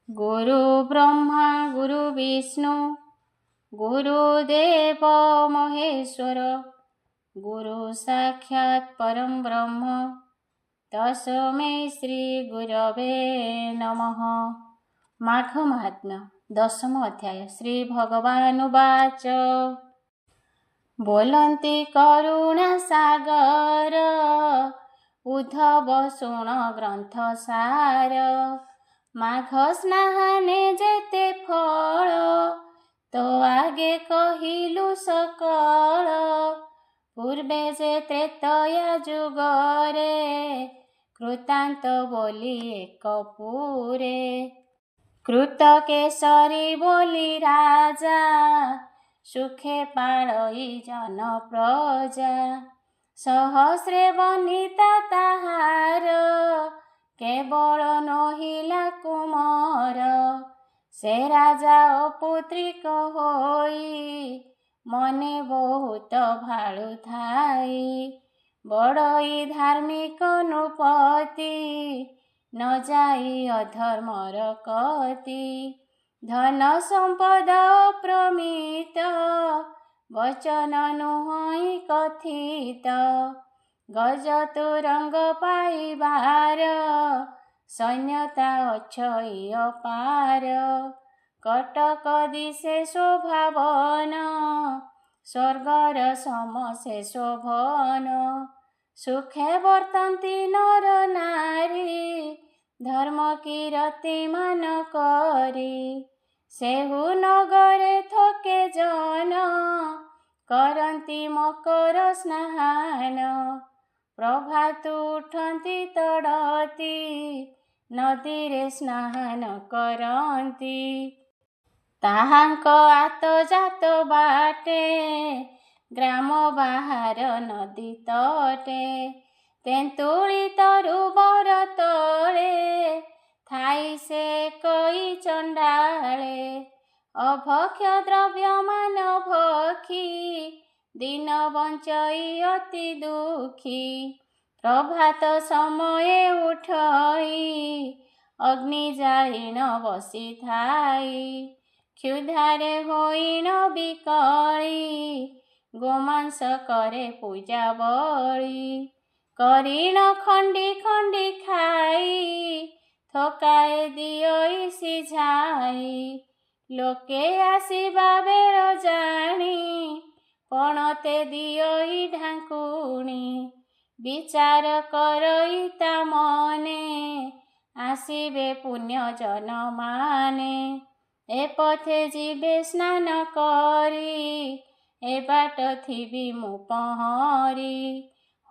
गुरु ब्रह्मा गुरु विष्णु गुरुदेव महेश्वर गुरु साक्षात् परं ब्रह्म तस्मै श्री गुरवे नमः। माघ महात्म्य दशम अध्याय। श्री भगवानुवाच बोलन्ति करुणा सागर उद्धव शुण ग्रंथ सार। माघ स्नाने जेते फल तो आगे कहिलु सकल। पूर्वे जे त्रेतया जुगरे कृतांत बोली एक पुरे। कृत केसरी बोली राजा सुखे पाळई जन प्रजा। सहस्रे बनिता ताहार केवल नहिला कुमार। से राजा अपुत्रिक होई मने बहुत भाळु थाई। बड़ई धार्मिक नृपति न जाई अधर्मर कति। धन संपद प्रमित वचन नुहई कथित। गज तुरंग पाइबार सैन्यता अक्षय अपार। कटक दिशे शोभावन स्वर्गर सम से शोभन। सुखे वर्तन्ति नर नारी धर्म कीरति मान करी। सेहु नगरे थके जन करन्ति मकर स्नान। प्रभात उठन्ति तड़ती नदी रे स्नान करन्ति। ताहांक आत जात बाटे ग्राम बाहार नदी तटे। तेंतुली तरुबर तले थाई से कई चंडाले। अभक्ष्य द्रव्य मान भखी दिन बंचई अति दुखी। प्रभात समय उठई अग्नि जालिन बसी थाई। क्षुधारे होइण बिकली गोमांस करे पूजा बळी। करिण खंडी खंडी खाई थकाए दियई सिझाई। लोके आसिबा बेल जानी पणते दियई ढांकुणी। विचार करई ता मने आसिबे पुण्य जन माने। ए पथे जीवे स्नान करी ए बाट थिबी मु पहरी।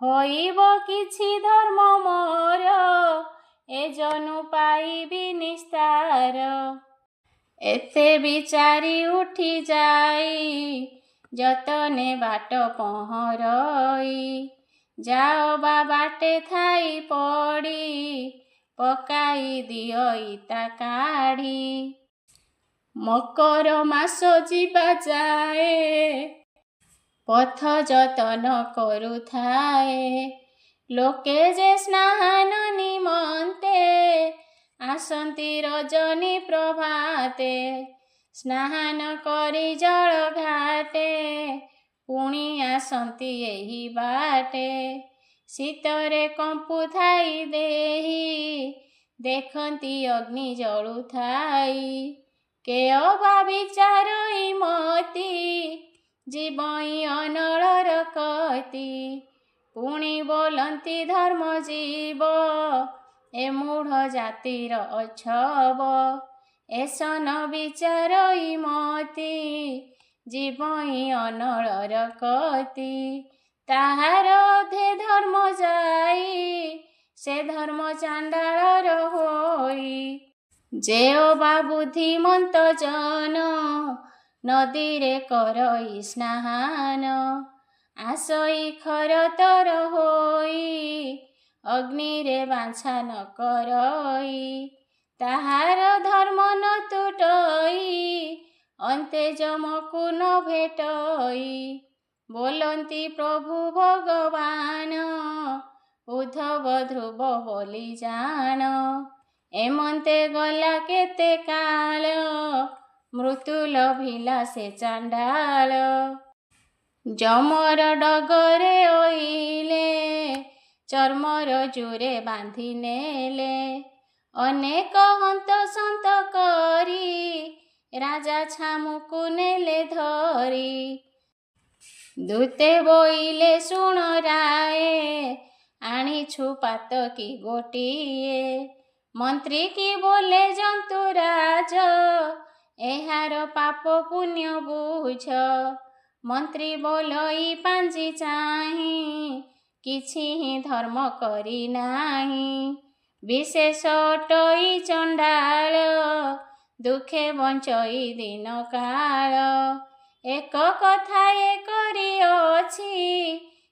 होइब किछि धर्म मोर ए जनु पाइबी निस्तार। एते विचारी उठी जाई जतने बाट पहरई। जाओ बा बाटे थाई पड़ी पकाई दियई ता काढ़ी। मकर मास जीवा जाए पथ जतन करुथाए। लोके जे स्नान निमन्ते आसन्ति रजनी प्रभाते। स्नान करी जल घाटे पुणी आसन्ति एही बाटे। शीतरे कंपु थाई देही देखन्ति अग्नि जळुथाई। के अबा विचारई मती जीवई अनळर कति। पुणी बोलन्ति धर्म जीव ए मूढ़ जातिर अछब। एसन विचारई मती जीवई अनळर कति। ताहार अधे धर्म जाई से धर्म चांडाळर होई। जेओ बा बुद्धिमंत जन नदी रे करई स्नान। आसई खरतर होई अग्नि रे बांछा न करई। ताहार धर्म न तुटई अन्ते जमकु न भेटई। बोलन्ति प्रभु भगवान उद्धव ध्रुव बोली जान। ଏମନ୍ତେ ଗଲା କେତେ କାଳ, ମୃତ୍ୟୁ ଲଭିଲା ସେ ଚାଣ୍ଡାଳ। ଯମର ଡଗରେ ଓଇଲେ, ଚର୍ମର ଜୁରେ ବାନ୍ଧି ନେଲେ। ଅନେକ ହନ୍ତସନ୍ତ କରି, ରାଜା ଛାମୁକୁ ନେଲେ ଧରି। ଦୂତେ ବୋଇଲେ ଶୁଣ ରାଏ, ଆଣିଛୁ ପାତକି ଗୋଟିଏ। ମନ୍ତ୍ରୀ କି ବୋଲେ ଜନ୍ତୁରାଜ, ଏହାର ପାପ ପୁଣ୍ୟ ବୁଝ। ମନ୍ତ୍ରୀ ବୋଲଇ ପାଞ୍ଜି ଚାହିଁ, କିଛି ହିଁ ଧର୍ମ କରି ନାହିଁ। ବିଶେଷ ଅଟଇ ଚଣ୍ଡାଳ, ଦୁଃଖେ ବଞ୍ଚଇ ଦିନ କାଳ। ଏକ କଥା ଏ କରିଅଛି,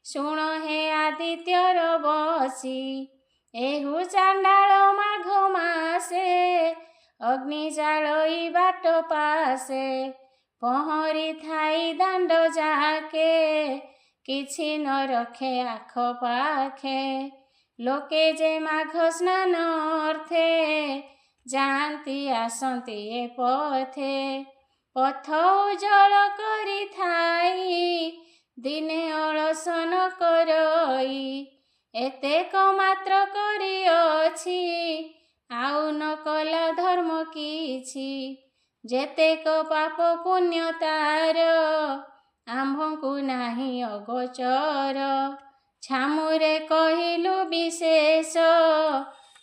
ଶୁଣ ହେ ଆଦିତ୍ୟର ବସି। ଏହୁ ଚାଣ୍ଡାଳ ମାଘ ମାସେ, ଅଗ୍ନି ଜାଳଇ ବାଟ ପାସେ। ପହଁରି ଥାଇ ଦାଣ୍ଡ ଯାକେ, କିଛି ନ ରଖେ ଆଖ ପାଖେ। ଲୋକେ ଯେ ମାଘ ସ୍ନାନ ଅର୍ଥେ, ଯାଆନ୍ତି ଆସନ୍ତି ଏ ପଥେ। ପଥ ଉଜ୍ଜଳ କରିଥାଇ, ଦିନେ ଅଳସ ନ କରଇ। ଏତେକ ମାତ୍ର କରିଅଛି, ଆଉ ନ କଲା ଧର୍ମ କିଛି। ଯେତେକ ପାପ ପୁଣ୍ୟ ତାର, ଆମ୍ଭଙ୍କୁ ନାହିଁ ଅଗୋଚର। ଛାମୁରେ କହିଲୁ ବିଶେଷ,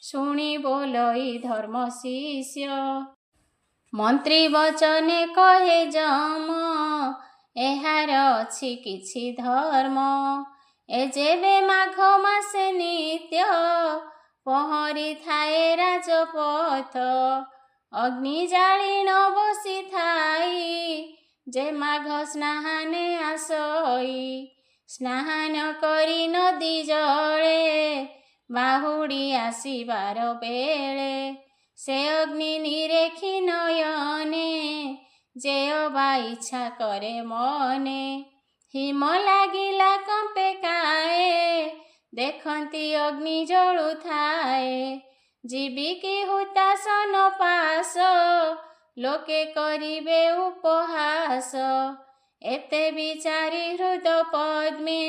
ଶୁଣି ବୋଲଇ ଧର୍ମ ଶିଷ୍ୟ। ମନ୍ତ୍ରୀ ବଚନେ କହେ ଯମ, ଏହାର ଅଛି କିଛି ଧର୍ମ। ଏ ଯେବେ ମାଘ ମାସେ ନିତ୍ୟ, ପହଁରି ଥାଏ ରାଜପଥ। ଅଗ୍ନି ଜାଳି ନ ବସିଥାଇ, ଯେ ମାଘ ସ୍ନାହାନେ ଆସଇ। ସ୍ନାହାନ କରି ନଦୀ ଜଳେ, ବାହୁଡ଼ି ଆସିବାର ବେଳେ। ସେ ଅଗ୍ନି ନିରେଖି ନୟନେ, ଯେ ଅବା ଇଚ୍ଛା କରେ ମନେ। ହିମ ଲାଗିଲା କମ୍ପେ କାଏ, ଦେଖନ୍ତି ଅଗ୍ନି ଜଳୁଥାଏ। ଜୀବିକି ହୁତାସନ ପାଶ, ଲୋକେ କରିବେ ଉପହାସ। ଏତେ ବିଚାରି ହୃଦ ପଦ୍ମେ,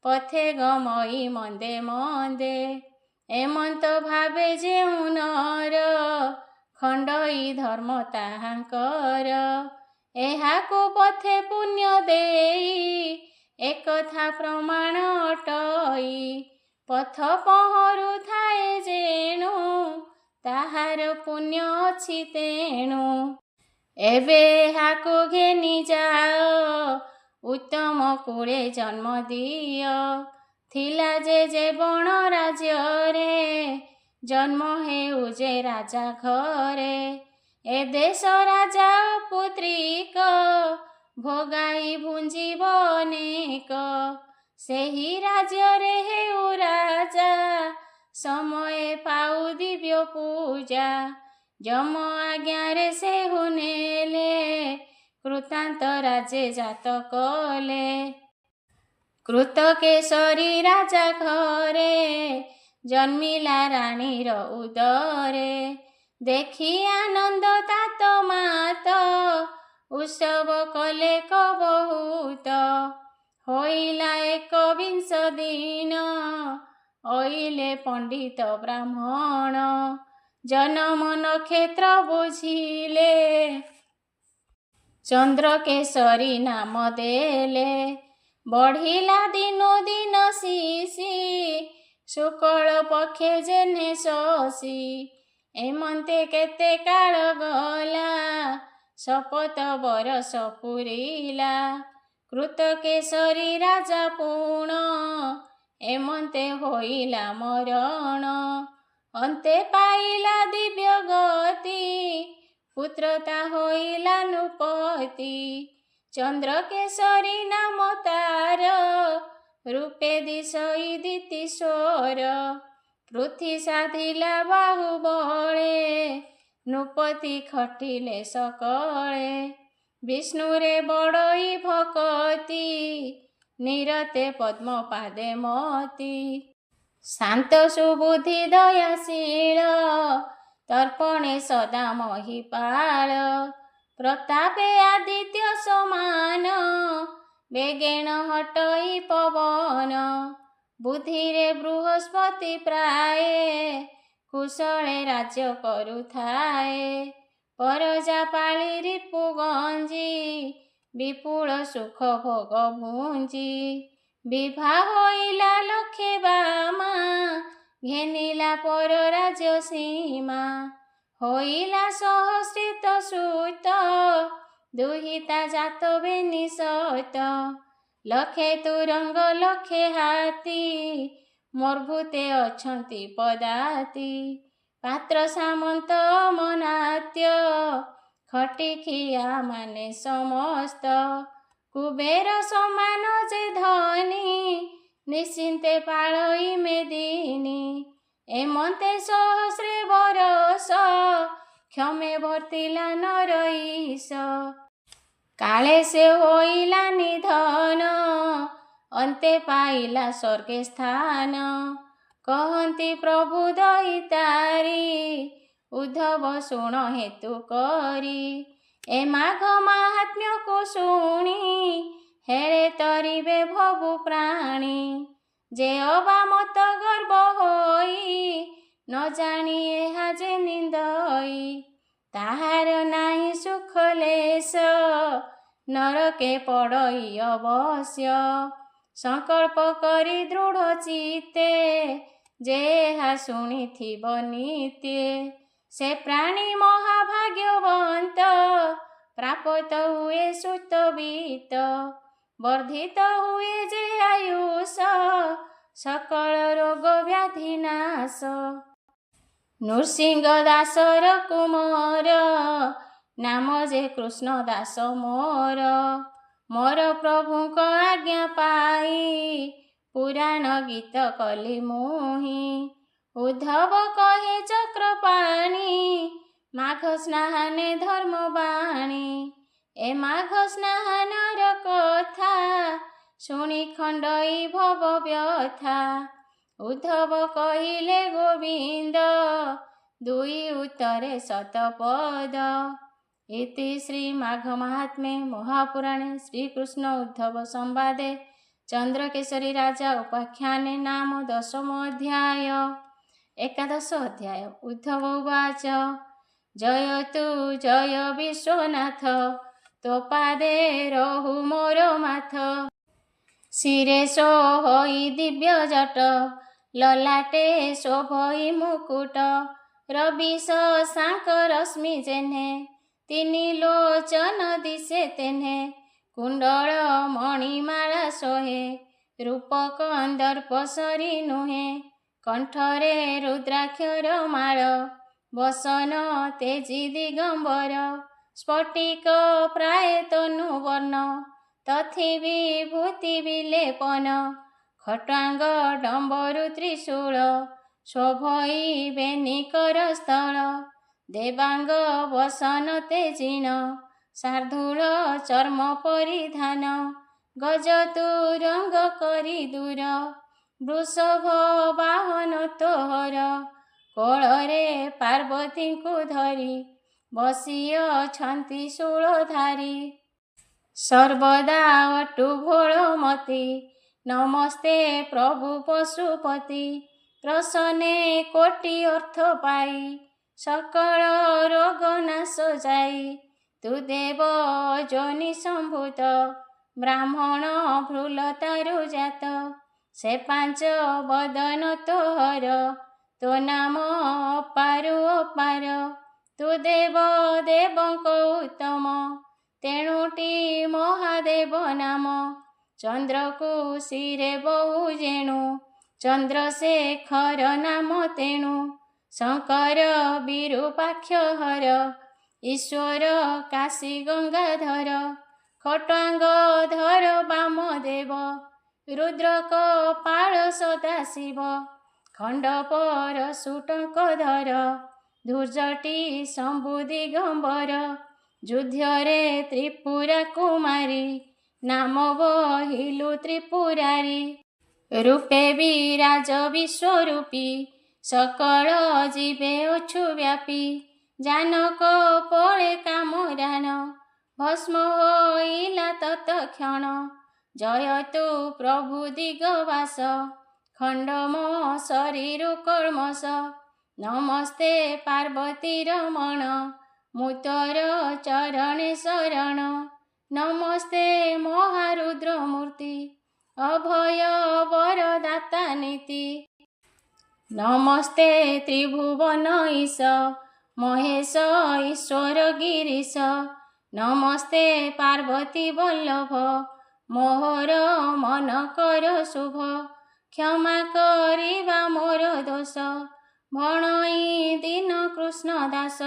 ପଥେ ଗମଇ ମନ୍ଦେ ମନ୍ଦେ। ଏମନ୍ତ ଭାବେ ଯେଉଁ ନର, ଖଣ୍ଡଇ ଧର୍ମ ତାହାଙ୍କର। ଏହାକୁ ପଥେ ପୁଣ୍ୟ ଦେଇ, ଏକଥା ପ୍ରମାଣ ଅଟଇ। ପଥ ପହଁରୁ ଥାଏ ଯେଣୁ, ତାହାର ପୁଣ୍ୟ ଅଛି ତେଣୁ। ଏବେ ଏହାକୁ ଘେନି ଯାଅ, ଉତ୍ତମ କୁଳେ ଜନ୍ମ ଦିଅ। ଥିଲା ଯେ ବଣ ରାଜ୍ୟରେ, ଜନ୍ମ ହେଉ ଯେ ରାଜା ଘରେ। ଏ ଦେଶ ରାଜା ପୁତ୍ରିକ, ଭୋଗାଇ ଭୁଞ୍ଜିବ ଅନେକ। ସେହି ରାଜ୍ୟରେ ହେଉ ରାଜା, ସମୟେ ପାଉ ଦିବ୍ୟ ପୂଜା। ଯମ ଆଜ୍ଞାରେ ସେହୁ ନେଲେ, କୃତାନ୍ତ ରାଜେ ଜାତ କଲେ। କୃତକେଶରୀ ରାଜା ଘରେ, ଜନ୍ମିଲା ରାଣୀର ଉଦରେ। ଦେଖି ଆନନ୍ଦ ତାତ ମାତ, ଉତ୍ସବ କଲେ କ ବହୁତ। ହୋଇଲା 21 ଦିନ, ଅଇଲେ ପଣ୍ଡିତ ବ୍ରାହ୍ମଣ। ଜନମ ନକ୍ଷତ୍ର ବୁଝିଲେ, ଚନ୍ଦ୍ରକେଶରୀ ନାମ ଦେଲେ। ବଢ଼ିଲା ଦିନୁ ଦିନ ଶିଶି, ଶୁକ୍ଳ ପକ୍ଷେ ଯେହ୍ନେ ଶଶୀ। ଏମନ୍ତେ କେତେ କାଳ ଗଲା, ଶପଥ ବରଷ ପୂରିଲା। କୃତକେଶରୀ ରାଜା ପୁଣ, ଏମନ୍ତେ ହୋଇଲା ମରଣ। ଅନ୍ତେ ପାଇଲା ଦିବ୍ୟ ଗତି, ପୁତ୍ରତା ହୋଇଲା ନୃପତି। ଚନ୍ଦ୍ରକେଶରୀ ନାମ ତାର, ରୂପେ ଦିଶଇ ଦିତିଶ୍ୱର। ପୃଥ୍ୱୀ ସାଧିଲା ବାହୁବଳେ, ନୃପତି ଖଟିଲେ ସକଳେ। ବିଷ୍ଣୁରେ ବଡ଼ଇ ଭକତି, ନିରତେ ପଦ୍ମ ପାଦେ ମତି। ଶାନ୍ତ ସୁବୁଦ୍ଧି ଦୟାଶୀଳ, तर्पणे सदा महिपाल प्रतापे आदित्य समान बेगेण हटई पवन बुद्धिरे बृहस्पति प्राये कुशले राज्य करुथाए परजा पाଳି रिपु गंजी विपुल सुख भोग भुंजी विभा होइला लखे बामा घेनिला पर राज्य सीमा होइला सहस्रित सुत दुहिता जात बेनी सत लखे तुरंग लखे हाथी मोर्भूते अछंती पदाती पात्र सामंत मनात्य खटिखिया माने समस्त कुबेर समान जे धनी निश्चिंते पाळई मेदिनी एमंते सहस्रे बरस क्षमे वर्तिला नरईश काले से होइला निधन अंते पाइला स्वर्गे स्थान कहती प्रभु दयितारी उद्धव शुण हेतु करी ए माघ महात्म्य को शुणी हेरे तरिबे भवु प्राणी जे अबा मत गर्भ होई न जानी एहा जे निंदई ताहार नाही सुख लेश नरके पड़ई अवश्य संकल्प करी दृढ़ चित्ते जेहा शुणिथिब नित्ये से प्राणी महाभाग्यवंत प्राप्त हुए सुतवीत वर्धित हुए जे आयुष सकल रोग व्याधि नाश नृसिंह दासर कुमार नाम जे कृष्ण दास मोर मोर प्रभुक आज्ञा पाई पुराण गीत कली मुहि उद्धव कहे चक्रपाणी माघ स्नाने धर्म बाणी ए माघ स्नानर कथा शुणी खंडई भव व्यथा उद्धव कहिले गोविंद दुई उत्तरे शतपद इति श्री माघ महात्म्ये महापुराणे श्रीकृष्ण उद्धव संवादे चंद्रकेशरी राजा उपाख्याने नाम 10 अध्याय 11 अध्याय उद्धव उवाच जय तु जय विश्वनाथ तो पादे रहु मोर माथ शिरे सोहई दिव्य जट ललाटे शोभई मुकुट रविश शांक रश्मि जेन्हे तिनि लोचन दिशे तेन्हे कुंडल मणिमाला सोहे रूप कंदर्प सरी नुहे कंठरे रुद्राक्षर माळ वसन तेजी दिगंबर स्फटिक प्राय तनुवर्ण तथि विभूति विलेपन खटांग डंबरु त्रिशूल शोभई बेनिकर स्थल देवांग वसन तेजिण शार्दूल चर्म परिधान गज तुरंग करी दूर वृषभ वाहन तोहर कोଳରେ पार्वतीଙ୍କୁ धरी बसी अछंती शूलधारी सर्वदा अटु भोळमती नमस्ते प्रभु पशुपति प्रसन्ने कोटि अर्थ पाई सकल रोग नाश जाई तु देव जोनि संभूत ब्राह्मण भ्रूलतारु जात से 5 बदन तोहर तो नाम अपारु अपार तु देव देवंक उत्तम तेणुटी महादेव नाम चंद्र को शिरे बहु जेणु चंद्रशेखर नाम तेणु शंकर विरूपाक्ष हर ईश्वर काशी गंगाधर खटांग धर वामदेव रुद्रक पाळ सदाशिव खंडपर सुटंक धर धूर्जटी शंभु दिगंबर युद्धरे त्रिपुरा कुमारी नाम बहिलु त्रिपुरारी रूपे विराज विश्वरूपी सकल जीवे अछु व्यापी जानक पळे कामरान भस्म होइला तत्क्षण जयतु प्रभु दिगवास खण्डम शरीर कल्मष नमस्ते पार्वती रमण मुतर चरणे शरण नमस्ते महारुद्र मूर्ति अभय वरदाता नीति नमस्ते त्रिभुवन ईश महेश ईश्वर गिरीश नमस्ते पार्वती वल्लभ मोहर मन कर शुभ क्षमा करिबा मोर दोष भणई दीन कृष्ण दास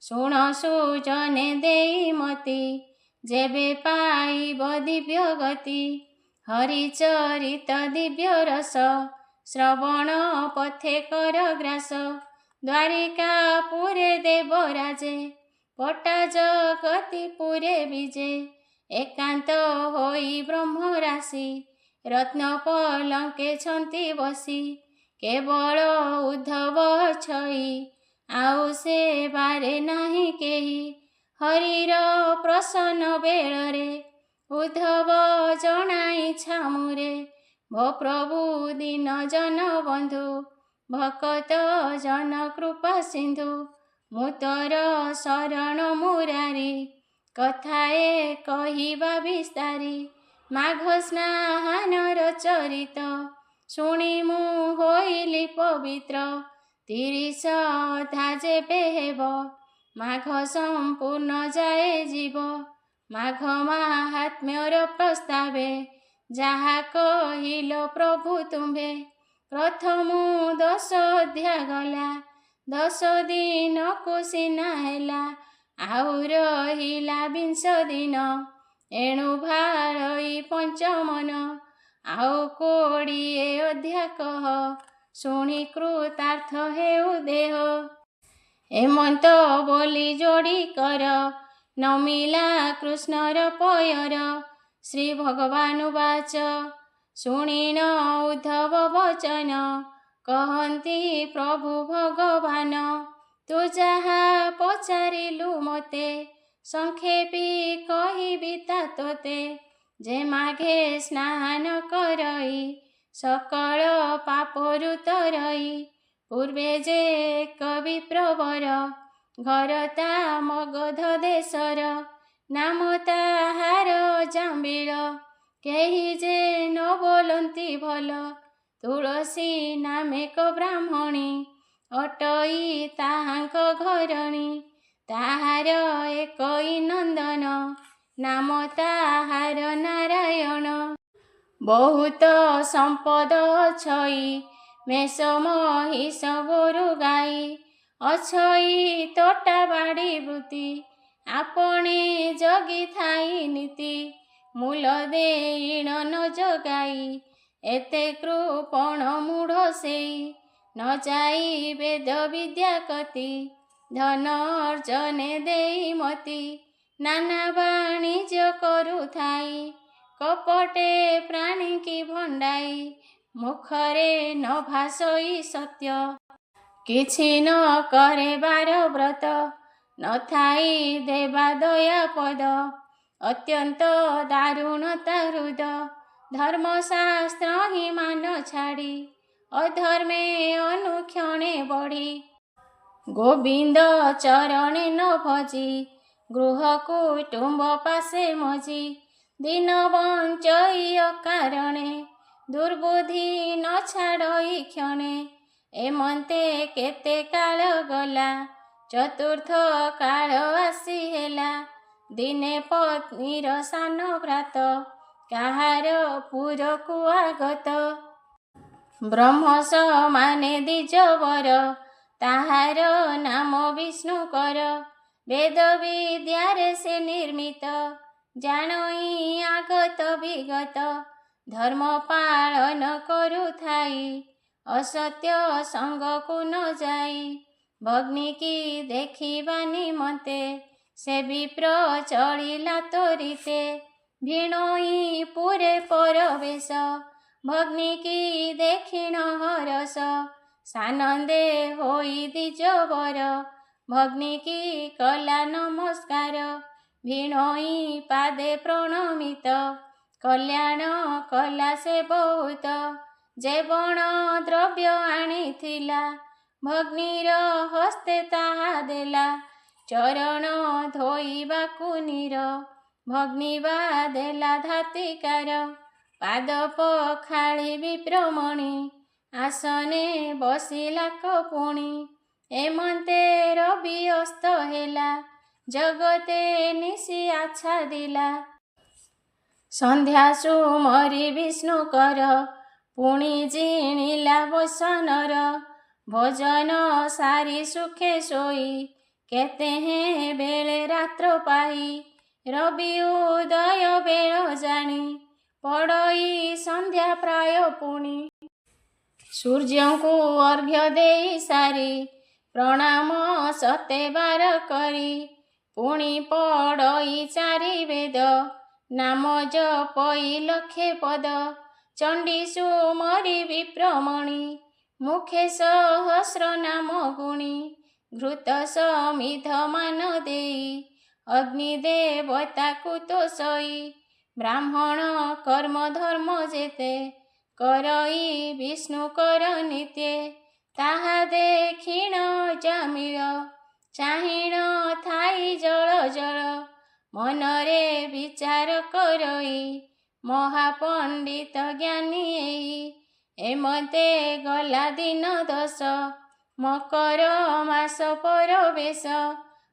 शुण सुजने देई मति जेबे पाइब दिव्य गति हरिचरित दिव्य रस श्रवण पथे कर ग्रास द्वारिका पुरे देवराजे पट्टा जगति पुरे विजे एकांत होई ब्रह्म राशि रत्न पलंके छंती बसी केवल उद्धव छई आउ से बारे नाही केही हरिर प्रसन्न बेଳରେ उद्धव जनाई छामुरे भो प्रभु दीन जन बंधु भकत जन कृपा सिंधु मुतर शरण मुरारी कथाए कहिबा विस्तारी माघ स्नानर चरित शुणी मु होइली पवित्र 30 अधा जेबे हेब माघ संपूर्ण जाए जीव माघ महात्म्यर प्रस्तावे जहा कहिल प्रभु तुम्भे प्रथम 10 अध्याय गला 10 दिन को सिना हेला आउ रहिला 20 दिन एणु भारई पंचमन आउ 20 अध्याय कह शुणी कृतार्थ हेउ देह हेमंत बोली जोड़ी कर नमिला कृष्णर पयर श्री भगवान वाच शुणिन उद्धव वचन कहती प्रभु भगवान तू जहा पचारिलु मते संक्षेपी कहिबी तोते जे माघे स्नान करई सकल पापरु तरई पूर्वे जे कवि प्रवर घरता मगध देशर नाम ताहार जाम्बिल केही जे न बोलती भल तुलसी नामेक ब्राह्मणी अटई ताहांक घरणी ताहार एकई नंदन नाम ताहार नारायण बहुत संपद छई मेष महिष गोरु गाई अछई तोटा बाड़ी वृत्ति आपणे जगी थाई नीति मूल देईण न जगाई एते कृपण मूढ़ सेई न जाई वेद विद्या कति धन अर्जने देई मति नाना वाणिज्य करू थाई कपटे प्राणी की भंडाई मुखरे न भासई सत्य किछि न करे बार व्रत न थाई देवा दया पद अत्यंत दारुणता हृद धर्मशास्त्र ही मान छाड़ी अधर्मे अनुक्षणे बढ़ी गोविंद चरणे न भजी गृह कुटुंब पासे मजी दिन बंचई अकारणे दुर्बुद्धि न छाड़ई क्षणे एमंते केते काल गला चतुर्थ काल आसी हेला दिने पत्नीर सान भ्रात काहार पुरकु आगत ब्रह्म समाने द्विजवर ताहार नाम विष्णुकर वेद विद्यारे से निर्मित जानई आगत विगत धर्म पालन करू थाई असत्य संग को न जाई भग्नि की देखिबा निमंते से विप्र चलिला तोरिते भिणोई पूरे परवेश भग्नि की देखिण हरस ସାନନ୍ଦେ ହୋଇ ଦ୍ୱିଜ ବର ଭଗ୍ନି କି କଲା ନମସ୍କାର। ଭିଣୋଇ ପାଦେ ପ୍ରଣମିତ କଲ୍ୟାଣ କଲା ସେ ବହୁତ। ଯେ ବଣ ଦ୍ରବ୍ୟ ଆଣିଥିଲା ଭଗ୍ନିର ହସ୍ତେ ତାହା ଦେଲା। ଚରଣ ଧୋଇବାକୁ ନୀର ଭଗ୍ନି ବା ଦେଲା ଧାତିକାର। ପାଦ ପଖାଳି ବିପ୍ରମଣି ଆସନେ ବସିଲା କପୁଣି। ଏମନ୍ତେ ରବି ଅସ୍ତ ହେଲା ଜଗତେ ନିଶି ଆଚ୍ଛାଦିଲା। ସନ୍ଧ୍ୟା ସୁମରି ବିଷ୍ଣୁକର ପୁଣି ଜିଣିଲା ବସନର। ଭୋଜନ ସାରି ସୁଖେ ଶୋଇ କେତେହେଁ ବେଳେ ରାତ୍ର ପାହି। ରବି ଉଦୟ ବେଳ ଜାଣି ପଡ଼ଇ ସନ୍ଧ୍ୟା ପ୍ରାୟ ପୁଣି। ସୂର୍ଯ୍ୟଙ୍କୁ ଅର୍ଘ୍ୟ ଦେଇ ସାରି ପ୍ରଣାମ ସତେବାର କରି। ପୁଣି ପଡ଼ଇ ଚାରି ବେଦ ନାମ ଜପଇ ଲକ୍ଷେ ପଦ। ଚଣ୍ଡୀ ସୁମରି ବିପ୍ରମଣି ମୁଖେ ସହସ୍ର ନାମ ଗୁଣି। ଘୃତ ସମିଧ ମାନ ଦେଇ ଅଗ୍ନି ଦେବତାକୁ ତୋଷଇ। ବ୍ରାହ୍ମଣ କର୍ମ ଧର୍ମ ଯେତେ କରଇ ବିଷ୍ଣୁ କର ନିତ୍ୟେ। ତାହା ଦେଖିଣ ଅଜାମିଳ ଚାହିଁଣ ଥାଇ ଜଳ ଜଳ। ମନରେ ବିଚାର କରଇ ମହାପଣ୍ଡିତ ଜ୍ଞାନୀ ଏଇ। ଏମତେ ଗଲା ଦିନ 10 ମକର ମାସ ପରବେଶ।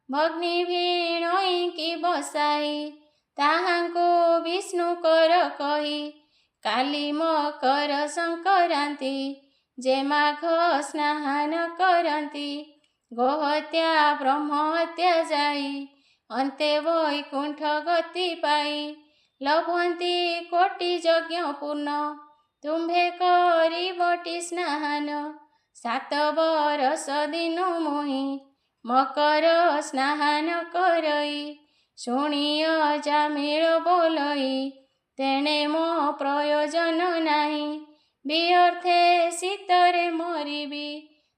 ଭଗ୍ନି ଭିଣୋଇଙ୍କି ବସାଇ ତାହାଙ୍କୁ ବିଷ୍ଣୁ କର କହି। କାଲି ମକର ସଂକ୍ରାନ୍ତି ଯେ ମାଘ ସ୍ନାନ କରନ୍ତି। ଗୋହତ୍ୟା ବ୍ରହ୍ମ ହତ୍ୟା ଯାଇ ଅନ୍ତେ ବୈକୁଣ୍ଠ ଗତି ପାଇ। ଲଭନ୍ତି କୋଟି ଯଜ୍ଞ ପୂର୍ଣ୍ଣ ତୁମ୍ଭେ କରିବଟି ସ୍ନାନ। 7 ବରଷ ଦିନ ମୋହି ମକର ସ୍ନାନ କରଇ। ଶୁଣି ଅଜାମିଳ ବୋଲଇ ତେଣେ ମୋ ପ୍ରୟୋଜନ ନାହିଁ। ବିଅର୍ଥେ ଶୀତରେ ମରିବି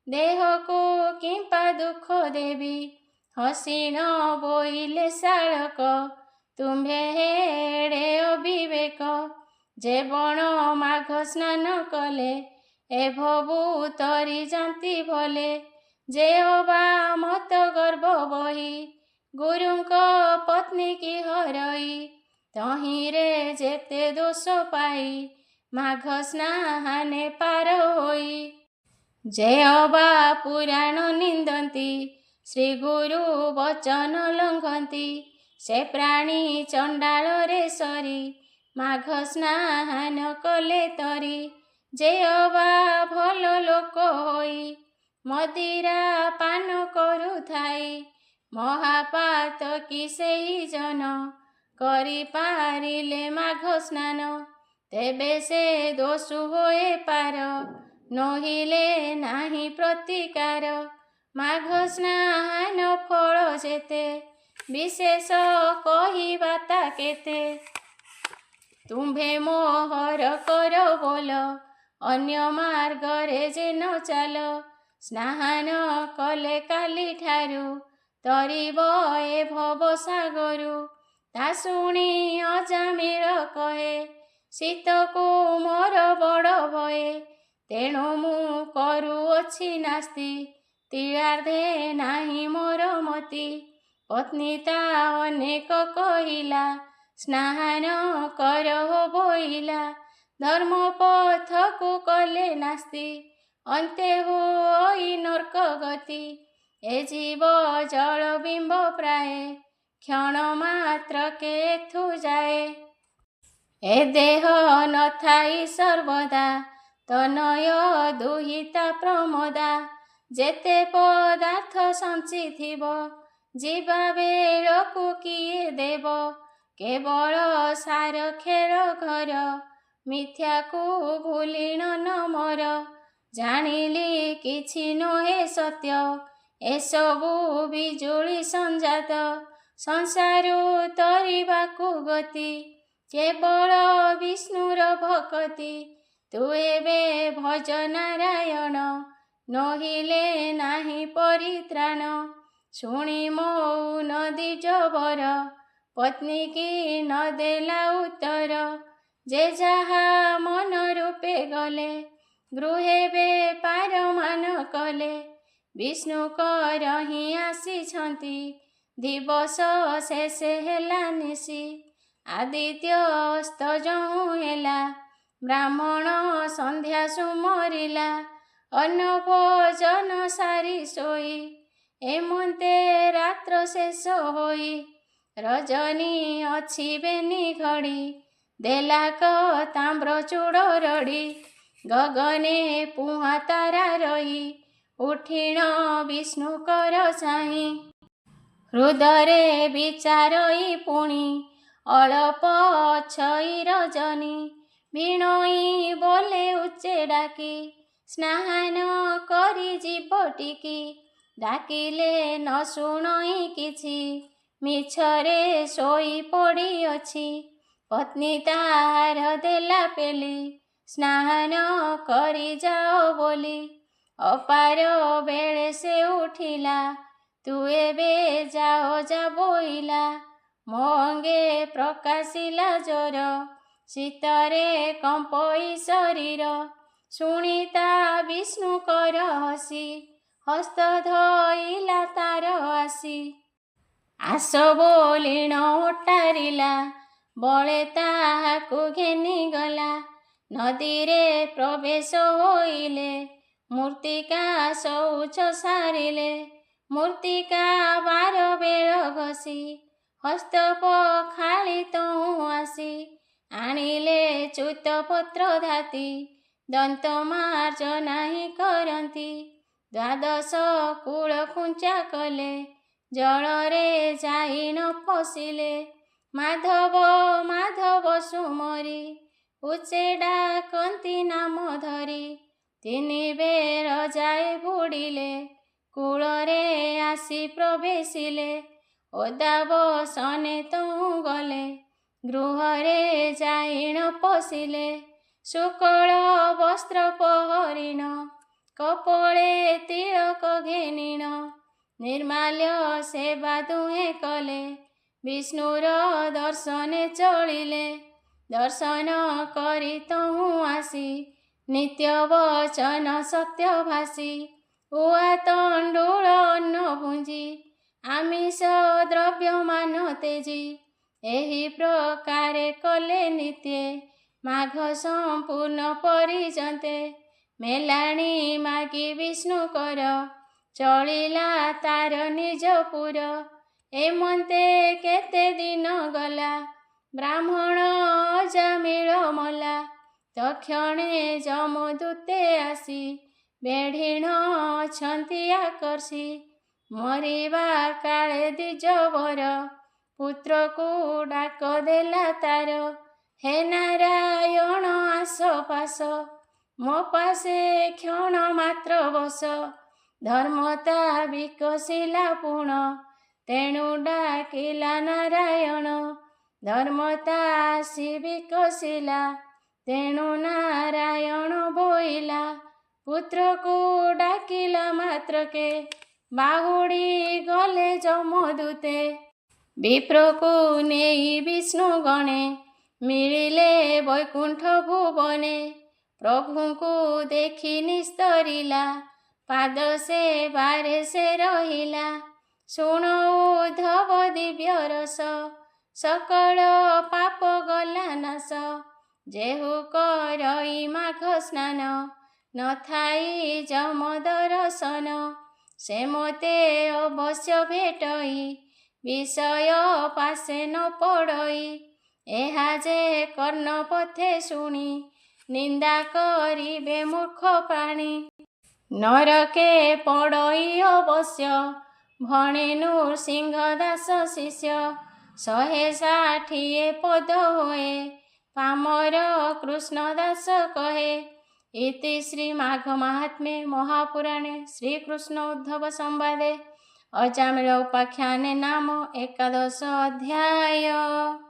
ଦେହକୁ କିମ୍ପା ଦୁଃଖ ଦେବି। ହସିଣ ବୋଇଲେ ଶାଳକ ତୁମ୍ଭେ ହେଡ଼େ ଅବିବେକ। ଯେ ବଣ ମାଘ ସ୍ନାନ କଲେ ଏ ଭବୁ ତରି ଯାନ୍ତି ଭଲେ। ଯେ ଅବା ମତ ଗର୍ବ ବହି ଗୁରୁଙ୍କ ପତ୍ନୀ କି ହରଇ। ତହିଁରେ ଯେତେ ଦୋଷ ପାଇ ମାଘ ସ୍ନାହାନେ ପାର ହୋଇ। ଯେ ଅବା ପୁରାଣ ନିନ୍ଦନ୍ତି ଶ୍ରୀ ଗୁରୁ ବଚନ ଲଙ୍ଘନ୍ତି। ସେ ପ୍ରାଣୀ ଚଣ୍ଡାଳରେ ସରି ମାଘ ସ୍ନାନ କଲେ ତରି। ଯେ ଅବା ଭଲ ଲୋକ ହୋଇ ମଦିରା ପାନ କରୁଥାଇ। ମହାପାତକୀ ସେଇ ଜନ କରିପାରିଲେ ମାଘ ସ୍ନାନ। ତେବେ ସେ ଦୋଷୁ ହୋଏ ପାର ନୋହିଲେ ନାହିଁ ପ୍ରତିକାର। ମାଘ ସ୍ନାନ ଫଳ ଯେତେ ବିଶେଷ କହିବା ତା କେତେ। ତୁମ୍ଭେ ମୋହର କର ବୋଲ ଅନ୍ୟ ମାର୍ଗରେ ଯେ ନ ଚାଲ। ସ୍ନାନ କଲେ କାଲିଠାରୁ ତରିବ ଏ ଭବ ସାଗରୁ। ତା ଶୁଣି ଅଜାମିଳ କହେ ଶୀତକୁ ମୋର ବଡ଼ ଭଏ। ତେଣୁ ମୁଁ କରୁଅଛି ନାସ୍ତି ତିଳାର୍ଧେ ନାହିଁ ମୋର ମତି। ପତ୍ନୀ ତା ଅନେକ କହିଲା ସ୍ନାନ କର ବୋଇଲା। ଧର୍ମ ପଥକୁ କଲେ ନାସ୍ତି ଅନ୍ତେ ହୋଇ ନର୍କ ଗତି। ଏ ଜୀବ ଜଳ ବିମ୍ବ ପ୍ରାଏ କ୍ଷଣ ମାତ୍ରକେ ଏଥୁ ଯାଏ। ଏ ଦେହ ନଥାଇ ସର୍ବଦା ତନୟ ଦୁହିତା ପ୍ରମୋଦା। ଯେତେ ପଦାର୍ଥ ସଞ୍ଚିଥିବ ଯିବା ବେଳକୁ କିଏ ଦେବ। କେବଳ ସାର ଖେଳ ଘର ମିଥ୍ୟାକୁ ଭୁଲିଣ ନ ମର। ଜାଣିଲି କିଛି ନୋହେ ସତ୍ୟ ଏସବୁ ବିଜୁଳି ସଂଜାତ। ସଂସାରୁ ତରିବାକୁ ଗତି କେବଳ ବିଷ୍ଣୁର ଭକତି। ତୁ ଏବେ ଭଜ ନାରାୟଣ ନହିଲେ ନାହିଁ ପରିତ୍ରାଣ। ଶୁଣି ମୋ ନଦୀ ଜବର, ପତ୍ନୀ କି ନ ଦେଲା ଉତ୍ତର। ଯେ ଯାହା ମନ ରୂପେ ଗଲେ, ଗୃହେ ବେପାର ମାନ କଲେ। ବିଷ୍ଣୁଙ୍କର ହିଁ ଆସିଛନ୍ତି, ଦିବସ ଶେଷେ ହେଲା ନିଶି। ଆଦିତ୍ୟ ଅସ୍ତ ଯହୁଁ ହେଲା, ବ୍ରାହ୍ମଣ ସନ୍ଧ୍ୟା ସୁମରିଲା। ଅନ୍ନ ଭୋଜନ ସାରି ଶୋଇ, ଏମନ୍ତେ ରାତ୍ର ଶେଷ ହୋଇ। ରଜନୀ ଅଛି ବେନି ଘଡ଼ି, ଦେଲାକ ତାମ୍ର ଚୂଡ଼ ରଡ଼ି। ଗଗନେ ପୁହା ତାରା ରହି, ଉଠିଣ ବିଷ୍ଣୁଙ୍କର ଚାହିଁ। ହୃଦରେ ବିଚାରଇ ପୁଣି, ଅଳପ ଅଛଇ ରଜନୀ। ଭିଣୋଇ ବୋଲେ ଉଚ୍ଚେ ଡାକି, ସ୍ନାନ କରି ଯିବ ଟିକି। ଡାକିଲେ ନ ଶୁଣଇ କିଛି, ମିଛରେ ଶୋଇ ପଡ଼ିଅଛି। ପତ୍ନୀ ତାହାର ଦେଲା ପେଲି, ସ୍ନାନ କରି ଯାଅ ବୋଲି। ଅପାର ବେଳେ ସେ ଉଠିଲା, ତୁ ଏବେ ଯାଅ ଯା ବୋଇଲା। ମୋ ଅଙ୍ଗେ ପ୍ରକାଶିଲା ଜ୍ୱର, ଶୀତରେ କମ୍ପଇ ଶରୀର। ଶୁଣି ତା ବିଷ୍ଣୁଙ୍କର ହସି, ହସ୍ତ ଧଇଲା ତାର ଆସି। ଆସ ବୋଲିଣ ଓଟାରିଲା, ବଳେ ତାହାକୁ ଘେନିଗଲା। ନଦୀରେ ପ୍ରବେଶ ହୋଇଲେ, ମୃତ୍ତିକା ଶୌଚ ସାରିଲେ। ମୃତ୍ତିକା 12 ବେଳ ଘଷି, ହସ୍ତ ପଖାଳି ତହୁଁ ଆସି। ଆଣିଲେ ଚ୍ୟୁତ ପତ୍ର ଧାତି, ଦନ୍ତ ମାର୍ଜନା ହିଁ କରନ୍ତି। ଦ୍ୱାଦଶ କୂଳ ଖୁଞ୍ଚା କଲେ, ଜଳରେ ଯାଇ ନ ପଶିଲେ। ମାଧବ ମାଧବ ସୁମରି, ଉଚ୍ଚେ ଡାକନ୍ତି ନାମ ଧରି। 3 ବେଳ ଯାଏ ବୁଡ଼ିଲେ, କୂଳରେ ଆସି ପ୍ରବେଶିଲେ। ଓଦା ବସନେ ତହୁଁ ଗଲେ, ଗୃହରେ ଯାଇ ନ ପଶିଲେ। ଶୁକ୍ଳ ବସ୍ତ୍ର ପହରିଣ, କପୋଳେ ତିଳକ ଘେନିଣ। ନିର୍ମାଲ୍ୟ ସେବା ଦୁହେଁ କଲେ, ବିଷ୍ଣୁର ଦର୍ଶନେ ଚଳିଲେ। ଦର୍ଶନ କରି ତହୁଁ ଆସି, ନିତ୍ୟ ବଚନ ସତ୍ୟ ଭାଷି। ଉଆ ତଣ୍ଡୁଳ ଅନ୍ନ ଭୁଞ୍ଜି, ଆମିଷ ଦ୍ରବ୍ୟ ମାନ ତେଜି। ଏହି ପ୍ରକାରେ କଲେ ନିତ୍ୟେ, ମାଘ ସମ୍ପୂର୍ଣ୍ଣ ପରିଜନ୍ତେ। ମେଲାଣି ମାଗି ବିଷ୍ଣୁକର, ଚଳିଲା ତାର ନିଜପୁର। ଏମନ୍ତେ କେତେ ଦିନ ଗଲା, ବ୍ରାହ୍ମଣ ଅଜାମିଳ ମଲା। ତକ୍ଷଣେ ଯମଦୂତେ ଆସି, ବେଢ଼ିଣ ଅଛନ୍ତି ଆକର୍ଷି। ମରିବା କାଳେ ଦ୍ୱିଜବର, ପୁତ୍ରକୁ ଡାକ ଦେଲା ତାର। ହେ ନାରାୟଣ ଆସ ପାଶ, ମୋ ପାଶେ କ୍ଷଣ ମାତ୍ର ବସ। ଧର୍ମତା ବିକଶିଲା ପୁଣ, ତେଣୁ ଡାକିଲା ନାରାୟଣ। ଧର୍ମତା ଆସି ବିକଶିଲା, ତେଣୁ ନାରାୟଣ ବୋଇଲା। ପୁତ୍ରକୁ ଡାକିଲା ମାତ୍ରକେ, ବାହୁଡ଼ି ଗଲେ ଯମଦୂତେ। ବିପ୍ରକୁ ନେଇ ବିଷ୍ଣୁ ଗଣେ, ମିଳିଲେ ବୈକୁଣ୍ଠ ଭୁବନେ। ପ୍ରଭୁଙ୍କୁ ଦେଖି ନିସ୍ତରିଲା, ପାଦ ସେବାରେ ସେ ରହିଲା। ଶୁଣ ଉଦ୍ଧବ ଦିବ୍ୟ ରସ, ସକଳ ପାପ ଗଲା ନାଶ। ଯେହୁ କରଇ ମାଘ ସ୍ନାନ, ନଥାଇ ଯମ ଦର୍ଶନ। ସେ ମୋତେ ଅବଶ୍ୟ ଭେଟଇ, ବିଷୟ ପାଶେ ନ ପଡ଼ଇ। ଏହା ଯେ କର୍ଣ୍ଣ ପଥେ ଶୁଣି, ନିନ୍ଦା କରିବେ ମୂର୍ଖ ପ୍ରାଣୀ। ନରକେ ପଡ଼ଇ ଅବଶ୍ୟ, ଭଣେ ନୃସିଂହ ଦାସ ଶିଷ୍ୟ। 160 ପଦ ହୋଏ, ପାମର କୃଷ୍ଣ ଦାସ କହେ। ଇତି ଶ୍ରୀ ମାଘ ମାହାତ୍ମ୍ୟେ ମହାପୁରାଣେ ଶ୍ରୀକୃଷ୍ଣ ଉଦ୍ଧବ ସମ୍ବାଦେ ଅଜାମିଳ ଉପାଖ୍ୟାନେ ନାମ 11 ଅଧ୍ୟାୟ।